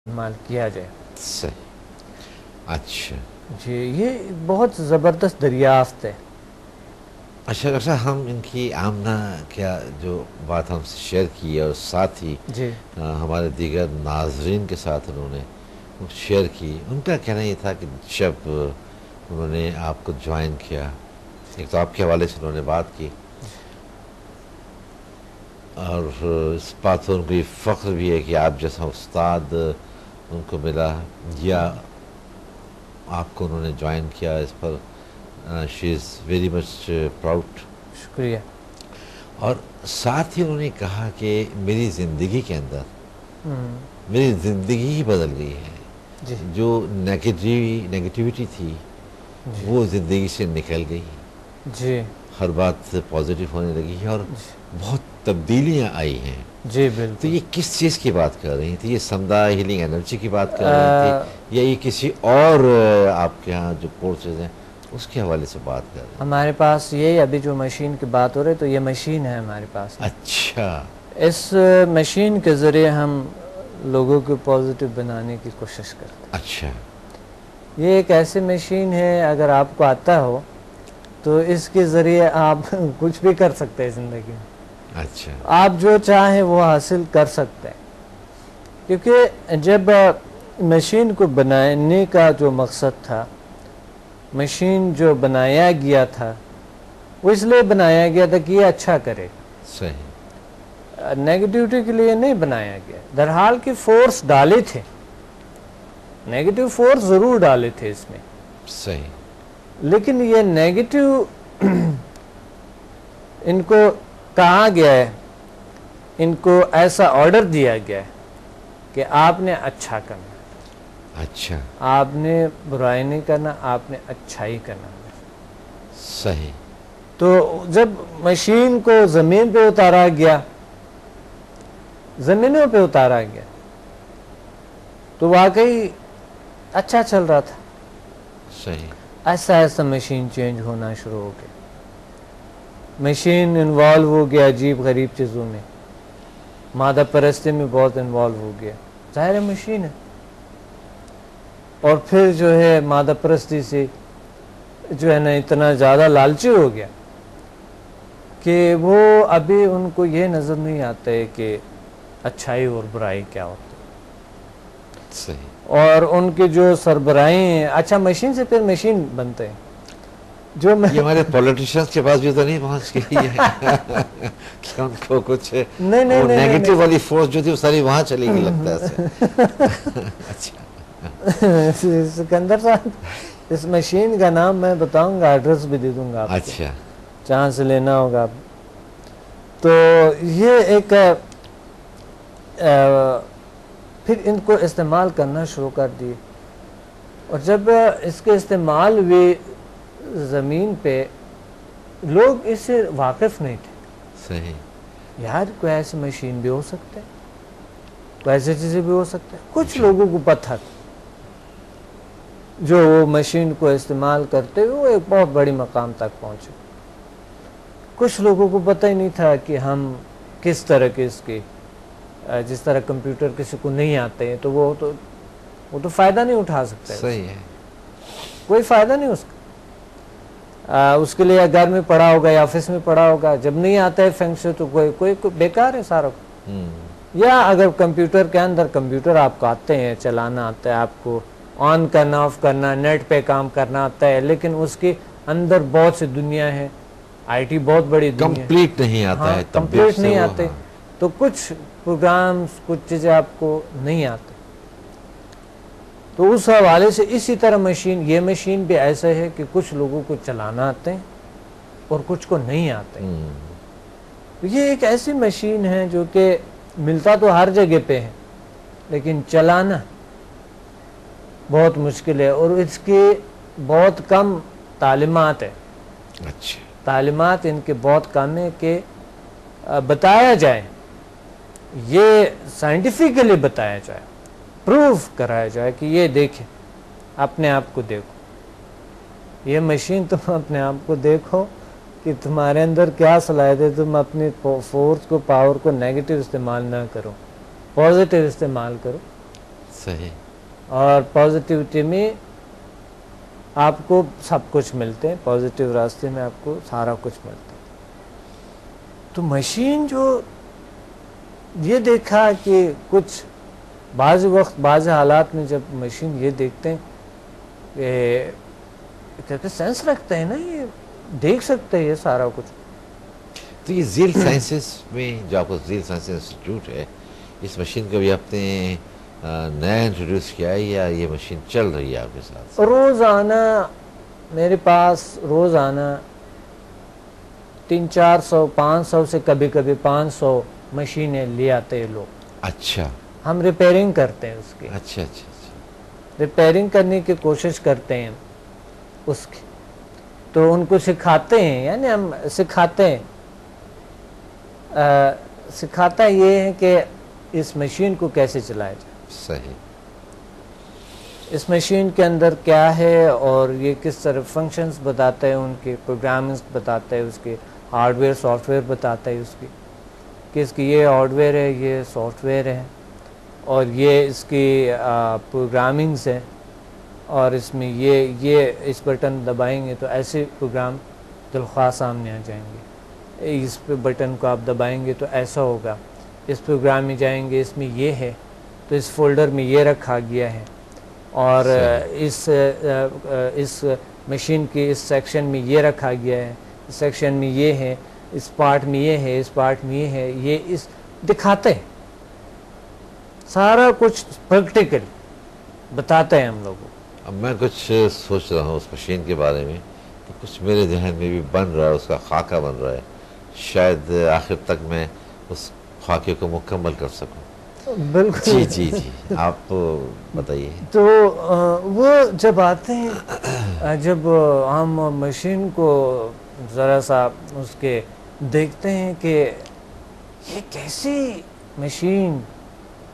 استعمال کیا جائے. صحیح. اچھا جی یہ بہت زبردست دریافت ہے. اچھا ڈاکٹر صاحب، ہم ان کی آمنہ کیا جو بات ہم سے شیئر کی ہے اور ساتھ ہی جی ہمارے دیگر ناظرین کے ساتھ انہوں نے شیئر کی، ان کا کہنا یہ تھا کہ جب انہوں نے آپ کو جوائن کیا، ایک تو آپ کے حوالے سے انہوں نے بات کی، اور اس بات پر ان کو یہ فخر بھی ہے کہ آپ جیسا استاد ان کو ملا یا آپ کو انہوں نے جوائن کیا. اس پر شی از ویری مچ پراؤڈ. شکریہ. اور ساتھ ہی انہوں نے کہا کہ میری زندگی کے اندر میری زندگی ہی بدل گئی ہے. جی جو نیگیٹیوٹی تھی جی وہ زندگی سے نکل گئی، جی ہر بات پازیٹیو ہونے لگی ہے اور بہت تبدیلیاں آئی ہیں. جی تو بالکل. یہ کس چیز کی بات کر رہی تھی؟ یہ سمدھا ہیلنگ انرجی کی بات کر رہی تھی یا یہ کسی اور آپ کے ہاں جو کورسز ہیں اس کے حوالے سے بات کر رہی ہیں؟ ہمارے پاس یہ ابھی جو مشین کی بات ہو رہی ہے تو یہ مشین ہے ہمارے پاس. اچھا. اس مشین کے ذریعے ہم لوگوں کو پازیٹیو بنانے کی کوشش کرتے ہیں. اچھا. یہ ایک ایسی مشین ہے اگر آپ کو آتا ہو تو اس کے ذریعے آپ کچھ بھی کر سکتے ہیں زندگی میں. اچھا. آپ جو چاہیں وہ حاصل کر سکتے ہیں، کیونکہ جب مشین کو بنانے کا جو مقصد تھا، مشین جو بنایا گیا تھا وہ اس لیے بنایا گیا تھا کہ یہ اچھا کرے. صحیح. نیگیٹیوٹی کے لیے نہیں بنایا گیا. درحال کی فورس ڈالے تھے، نیگیٹیو فورس ضرور ڈالے تھے اس میں، صحیح. لیکن یہ نیگیٹیو ان کو کہا گیا ہے، ان کو ایسا آرڈر دیا گیا ہے کہ آپ نے اچھا کرنا، اچھا. آپ نے برائی نہیں کرنا، آپ نے اچھائی کرنا. صحیح. تو جب مشین کو زمین پہ اتارا گیا، زمینوں پہ اتارا گیا تو واقعی اچھا چل رہا تھا. صحیح. ایسا ایسا مشین چینج ہونا شروع ہو گیا. مشین انوالو ہو گیا عجیب غریب چیزوں میں، مادہ پرستی میں بہت انوالو ہو گیا. ظاہر مشین ہے. اور پھر جو ہے مادہ پرستی سے جو ہے نا اتنا زیادہ لالچی ہو گیا کہ وہ ابھی ان کو یہ نظر نہیں آتا ہے کہ اچھائی اور برائی کیا ہوتی ہے. صحیح. اور ان کی جو سربراہی ہیں، اچھا مشین سے پھر مشین بنتے ہیں. جو یہ ہمارے پولیٹیشنز کے پاس بھی تو نہیں پہنچ گئی ہے کہ ان کو کچھ وہ نیگیٹو والی فورس جو تھی وہ ساری وہاں چلی گئی لگتا ہے. اچھا. سکندر صاحب، اس مشین کا نام میں بتاؤں گا، ایڈریس بھی دے دوں گا آپ کو، اچھا. جہاں سے لینا ہوگا. تو یہ ایک پھر ان کو استعمال کرنا شروع کر دیے، اور جب اس کے استعمال ہوئے زمین پہ، لوگ اس سے واقف نہیں تھے. صحیح. یار کوئی ایسی مشین بھی ہو سکتا ہے، کوئی ایسی چیزیں بھی ہو سکتا ہے. کچھ لوگوں کو پتہ تھا جو وہ مشین کو استعمال کرتے ہوئے وہ ایک بہت بڑی مقام تک پہنچے. کچھ لوگوں کو پتہ ہی نہیں تھا کہ ہم کس طرح کے اس کے، جس طرح کمپیوٹر کسی کو نہیں آتے ہیں تو وہ تو فائدہ نہیں اٹھا سکتا ہے. صحیح ہے. کوئی فائدہ نہیں اس کا. اس کے لیے گھر میں پڑھا ہوگا یا آفس میں پڑھا ہوگا، جب نہیں آتا ہے فنکشن سے تو کوئی بیکار ہے سارا. یا اگر کمپیوٹر کے اندر کمپیوٹر آپ کو آتے ہیں، چلانا آتا ہے، آپ کو آن کرنا آف کرنا، نیٹ پہ کام کرنا آتا ہے، لیکن اس کے اندر بہت سی دنیا ہے، آئی ٹی بہت بڑی دنیا ہے، کمپلیٹ نہیں آتا ہے، کمپلیٹ نہیں آتے تو کچھ پروگرامز کچھ چیزیں آپ کو نہیں آتے. تو اس حوالے سے اسی طرح یہ مشین بھی ایسا ہے کہ کچھ لوگوں کو چلانا آتے ہیں اور کچھ کو نہیں آتے. یہ ایک ایسی مشین ہے جو کہ ملتا تو ہر جگہ پہ ہے لیکن چلانا بہت مشکل ہے، اور اس کی بہت کم تعلیمات ہے. اچھا. تعلیمات ان کے بہت کم ہے کہ بتایا جائے، یہ سائنٹیفکلی بتایا جائے، پروف کرایا جائے کہ یہ دیکھیں، اپنے آپ کو دیکھو، یہ مشین تم اپنے آپ کو دیکھو کہ تمہارے اندر کیا صلاحیت ہے. تم اپنی فورس کو، پاور کو نیگیٹو استعمال نہ کرو، پازیٹیو استعمال کرو. صحیح. اور پازیٹیوٹی میں آپ کو سب کچھ ملتے ہیں، پازیٹیو راستے میں آپ کو سارا کچھ ملتا ہے. تو مشین جو یہ دیکھا کہ کچھ بعض وقت بعض حالات میں جب مشین یہ دیکھتے ہیں کہ سینس رکھتے ہیں نا، یہ دیکھ سکتے ہیں یہ سارا کچھ. تو یہ ذیل سائنسز میں جو آپ کو ذیل سائنس انسٹیٹیوٹ ہے، اس مشین کو بھی آپ نے نیا انٹروڈیوس کیا ہے یا یہ مشین چل رہی ہے آپ کے ساتھ؟ روزانہ میرے پاس روزانہ 300-400 500 سے کبھی کبھی 500 مشینیں لے آتے ہیں لوگ. اچھا ہم ریپیرنگ کرتے ہیں اس کی، اچھا اچھا اچھا. ریپیرنگ کرنے کی کوشش کرتے ہیں اس کی. تو ان کو سکھاتے ہیں، یعنی ہم سکھاتے ہیں. سکھاتا یہ ہے کہ اس مشین کو کیسے چلایا جائے، صحیح. اس مشین کے اندر کیا ہے اور یہ کس طرح فنکشنز بتاتا ہے، ان کے پروگرامنگز بتاتا ہے، اس کے ہارڈ ویئر سافٹ ویئر بتاتا ہے اس کی، کہ اس کی یہ ہارڈ ویئر ہے، یہ سافٹ ویئر ہے، اور یہ اس کی پروگرامنگز ہیں، اور اس میں یہ اس بٹن دبائیں گے تو ایسے پروگرام دلخواہ سامنے آ جائیں گے، اس پہ بٹن کو آپ دبائیں گے تو ایسا ہوگا، اس پروگرام میں جائیں گے اس میں یہ ہے تو اس فولڈر میں یہ رکھا گیا ہے، اور اس مشین کی اس سیکشن میں یہ رکھا گیا ہے، اس سیکشن میں یہ ہے، اس پارٹ میں یہ ہے، اس پارٹ میں یہ ہے، یہ اس دکھاتے ہیں سارا کچھ پریکٹیکل بتاتے ہیں ہم لوگوں. اب میں کچھ سوچ رہا ہوں اس مشین کے بارے میں، تو کچھ میرے ذہن میں بھی بن رہا ہے، اس کا خاکہ بن رہا ہے. شاید آخر تک میں اس خاکے کو مکمل کر سکوں. بالکل. جی جی جی آپ بتائیے. تو وہ جب آتے ہیں، جب ہم مشین کو ذرا سا اس کے دیکھتے ہیں کہ یہ کیسی مشین،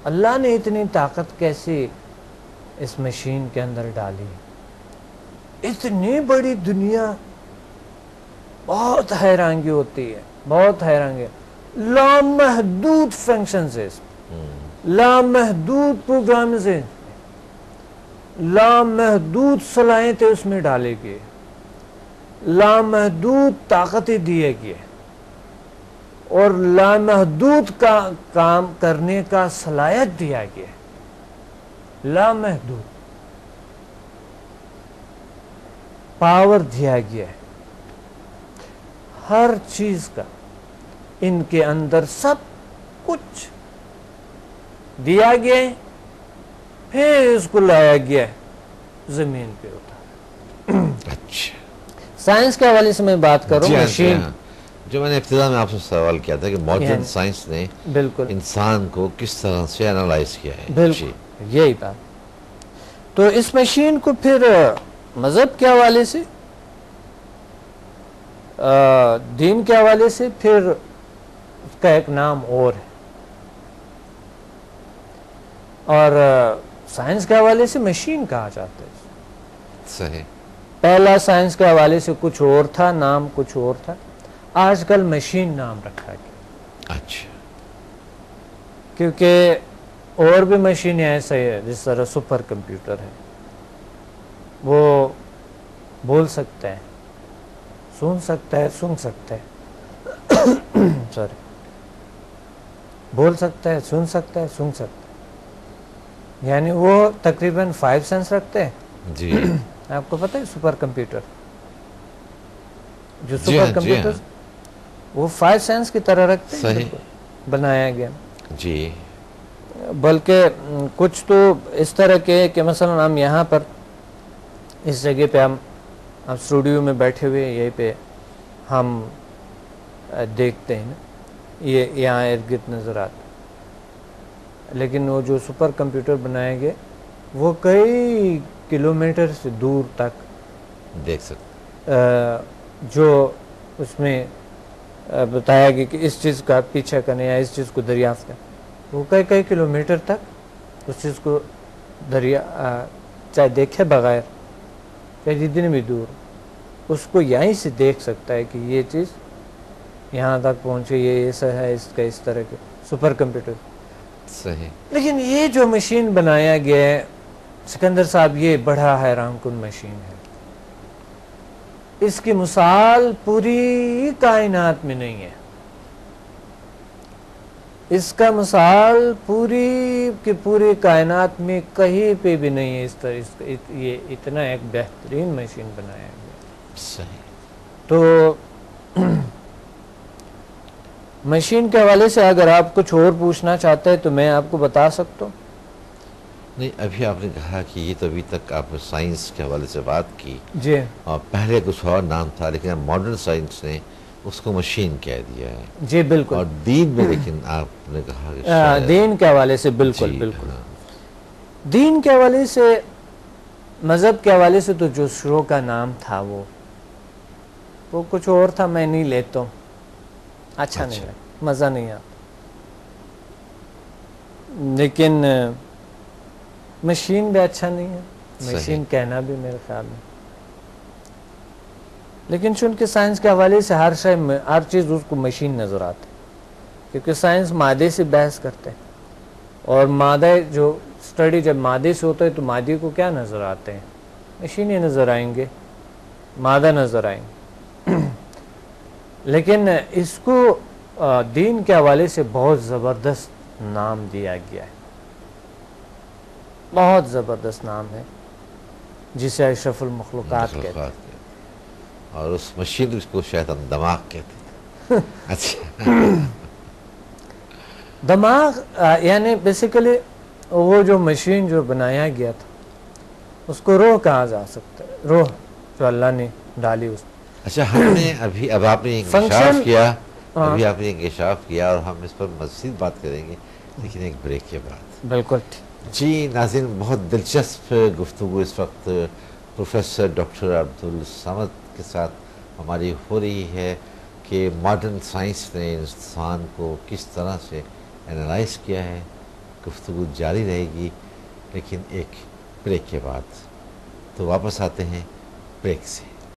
اللہ نے اتنی طاقت کیسی اس مشین کے اندر ڈالی، اتنی بڑی دنیا، بہت حیرانگی ہوتی ہے، بہت حیرانگی. لامحدود فنکشنز ہیں، لامحدود پروگرامز ہیں، لامحدود صلاحیتیں اس میں ڈالے گئے، لامحدود طاقتیں دیے گئے، اور لامحدود کام کرنے کا صلاحیت دیا گیا، لامحدود پاور دیا گیا ہے ہر چیز کا. ان کے اندر سب کچھ دیا گیا ہے، پھر اس کو لایا گیا ہے زمین پہ اتارا. اچھا. سائنس کے حوالے سے میں بات کروں. مشین جو میں نے ابتدا میں آپ سے سوال کیا تھا کہ ماڈرن سائنس نے بالکل انسان کو کس طرح سے انالائز کیا ہے. بالکل یہی بات. تو اس مشین کو پھر مذہب کے حوالے سے، دین کے حوالے سے، پھر اس کا ایک نام اور ہے، اور سائنس کے حوالے سے مشین کہا جاتا ہے. صحیح. پہلا سائنس کے حوالے سے کچھ اور تھا، نام کچھ اور تھا، آج کل مشین نام رکھا گیا. اچھا. کیونکہ اور بھی مشینیں ایسے ہیں، جس طرح سپر کمپیوٹر ہے، وہ بول سکتا ہے، سن سکتا ہے، سن سکتا ہے سوری بول سکتا ہے، سن سکتا ہے، سن سکتا ہے، یعنی وہ تقریباً 5 سینس رکھتے ہیں. جی آپ کو پتہ ہے سپر کمپیوٹر، جو سپر کمپیوٹر وہ 5 سینس کی طرح رکھتے ہیں. صحیح. بنایا گیا. جی. بلکہ کچھ تو اس طرح کے کہ مثلا ہم یہاں پر اس جگہ پہ ہم اسٹوڈیو میں بیٹھے ہوئے یہیں پہ ہم دیکھتے ہیں نا، یہ یہاں ارد گرد نظر آتا، لیکن وہ جو سپر کمپیوٹر بنائے گئے وہ کئی کلومیٹر سے دور تک دیکھ سکتے، جو اس میں بتایا گیا کہ اس چیز کا پیچھا کرنے یا اس چیز کو دریافت کریں، وہ کئی کلومیٹر تک اس چیز کو چاہے دیکھے بغیر، چاہے جتنی بھی دور، اس کو یہیں سے دیکھ سکتا ہے کہ یہ چیز یہاں تک پہنچے، یہ ایسا ہے، اس کا اس طرح کے سپر کمپیوٹر. صحیح. لیکن یہ جو مشین بنایا گیا ہے سکندر صاحب، یہ بڑا حیران کن مشین ہے. اس کی مثال پوری کائنات میں نہیں ہے. اس کا مثال پوری کی پوری کائنات میں کہیں پہ بھی نہیں ہے. اس طرح یہ اتنا ایک بہترین مشین بنایا گیا. صحیح. تو مشین کے حوالے سے اگر آپ کچھ اور پوچھنا چاہتے ہیں تو میں آپ کو بتا سکتا ہوں. نہیں، ابھی آپ نے کہا کہ یہ تو ابھی تک آپ نے سائنس کے حوالے سے بات کی، جی اور پہلے کچھ اور نام تھا، لیکن ماڈرن سائنس نے اس کو مشین کہہ دیا ہے. جی بالکل. اور دین میں لیکن آپ نے کہا کہ شاید دین کے حوالے سے بالکل جی، بالکل. ہاں. دین کے حوالے سے، مذہب کے حوالے سے تو جو شروع کا نام تھا وہ کچھ اور تھا. میں نہیں لیتا ہوں، اچھا نہیں لگا، مزہ نہیں آتا. لیکن مشین بھی اچھا نہیں ہے، مشین کہنا بھی میرے خیال میں. لیکن چونکہ سائنس کے حوالے سے ہر چیز اس کو مشین نظر آتی ہے، کیونکہ سائنس مادے سے بحث کرتے ہیں، اور مادہ جو اسٹڈی جب مادے سے ہوتا ہے تو مادے کو کیا نظر آتے ہیں؟ مشینیں نظر آئیں گے، مادہ نظر آئیں گے. لیکن اس کو دین کے حوالے سے بہت زبردست نام دیا گیا ہے، بہت زبردست نام ہے، جسے اشرف المخلوقات کہتے ہیں. اور اس مشین کو شاید ہم دماغ کہتے ہیں. اچھا. دماغ یعنی بیسیکلی وہ جو مشین جو بنایا گیا تھا اس کو روح کہا جا سکتا ہے، روح جو اللہ نے ڈالی اس میں. اچھا، ہم نے اب آپ نے انکشاف کیا، ابھی آپ نے انکشاف کیا، اور ہم اس پر مزید بات کریں گے، لیکن ایک بریک کے بعد. بالکل. جی ناظرین، بہت دلچسپ گفتگو اس وقت پروفیسر ڈاکٹر عبدالصمد کے ساتھ ہماری ہو رہی ہے کہ ماڈرن سائنس نے انسان کو کس طرح سے انالائز کیا ہے. گفتگو جاری رہے گی، لیکن ایک بریک کے بعد. تو واپس آتے ہیں بریک سے.